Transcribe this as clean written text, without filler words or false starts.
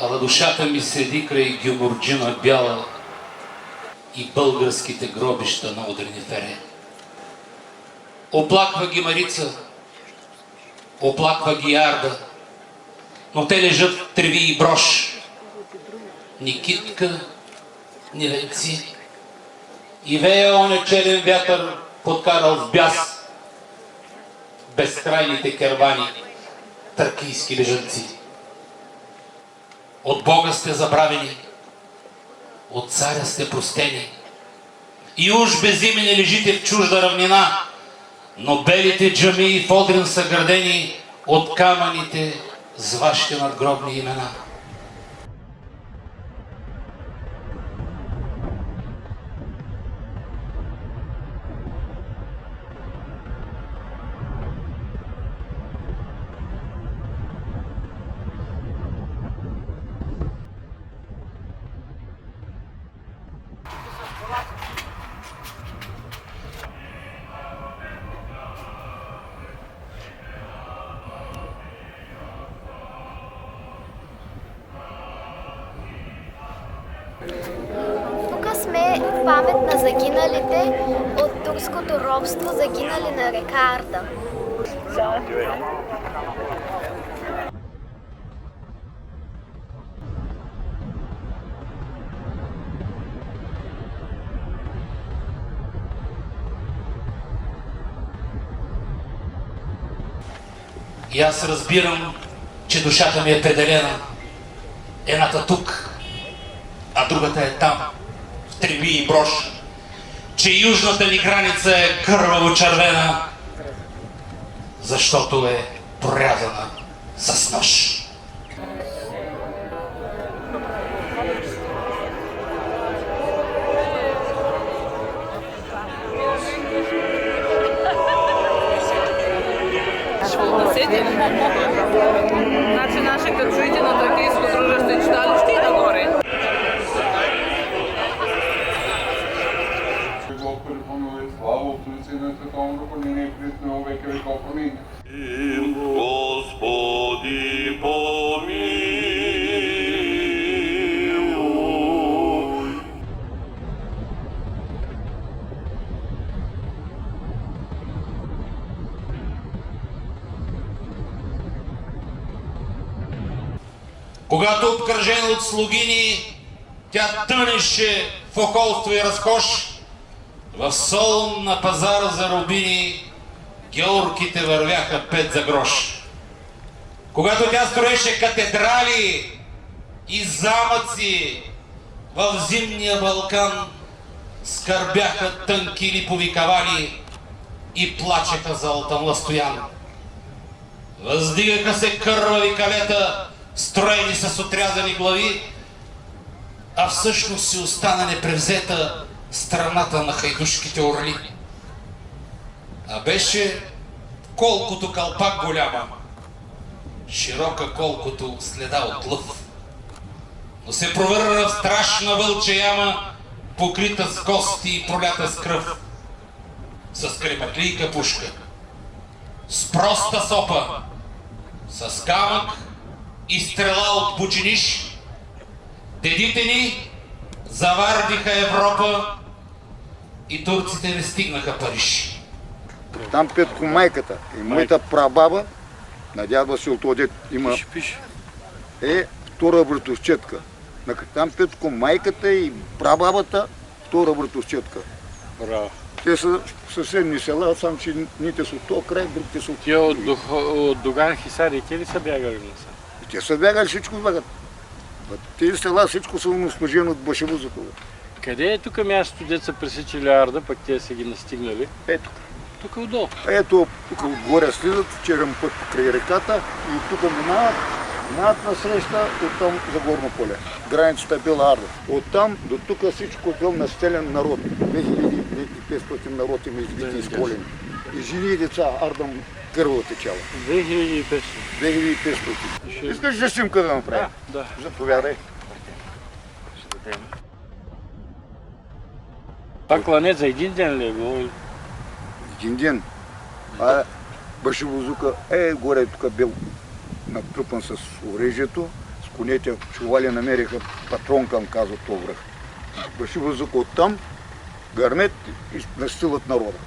Ала душата ми седи край Гюмурджина бяла и българските гробища на Удренифере. Оплаква ги Марица, оплаква ги Арда, но те лежат в треви и брош. Ни китка, ни ленци. И вея оне черен вятър, подкарал с бяс безкрайните кервани, тракийски бежанци. От Бога сте забравени, от царя сте простени. И уж безимени лежите в чужда равнина, но белите джамии в Одрин са градени от камъните с вашите надгробни имена. Тук сме в памет на загиналите от турското робство, загинали на река Арда. И аз разбирам, че душата ми е пределена. Едната тук, а другата е там, в треви и брош. Че южната ни граница е кърваво-червена, защото е прорязана с нож. Значи наши като чуете на тракийско дружество и читалище и нагоре. Господи, помилуй, слава Отцу и Сина и Святому Духу, ныне и присно во веки веков. Аминь. Господи, помилуй. Когато обкръжена от слугини, тя тънеше в околство и разкош, в сол на пазара за рубини георгите вървяха 5 за грош. Когато тя строеше катедрали и замъци в зимния Балкан, скърбяха тънки липови кавани и плачеха за Алтан Ластоян. Въздигаха се кървави калета, строени с отрязани глави, а всъщност си остана непревзета страната на хайдушките орли. А беше колкото калпак голяма, широка колкото следа от лъв. Но се провърна в страшна вълча яма, покрита с кости и пролята с кръв, с крепатлийка пушка, с проста сопа, с камък и стрела от бучиниш. Дедите ни завардиха Европа и турците не стигнаха Париж. Там Петко майката и моята прабаба, на дяд Васил Тодет има, е втора братовчетка. Там Петко майката и прабабата, втора братовчетка. Браво. Те са съседни села, сам че ните са от този край, другите са от... Тия от Доган Хисари, те ли са бягали насам? Те са бягали, всичко бягат. Тези села всичко са унищожени от башевузата. Къде е тук мястото, дето са пресичали Арда, пък те са ги настигнали? Ето. Тук отдолу. Ето, тук отгоре слизат, черен път край реката и тук минават на среща, оттам за горно поле. Границата е била Арда. Оттам до тук всичко е бил настелен народ. 2500 народ има избити и изколени. И жени и деца, Ардам кърва течала. 2500. 2500. Искаш ли снимка да направим? Да. Заповядай. Ще дадем. Това кланет за един ден ли е било? Един ден. А башевузука е горе тук бил натрупан с оръжието, с конете чували намериха патрон към, казва то връх. Върши въздух оттам, гармет и настилат народа.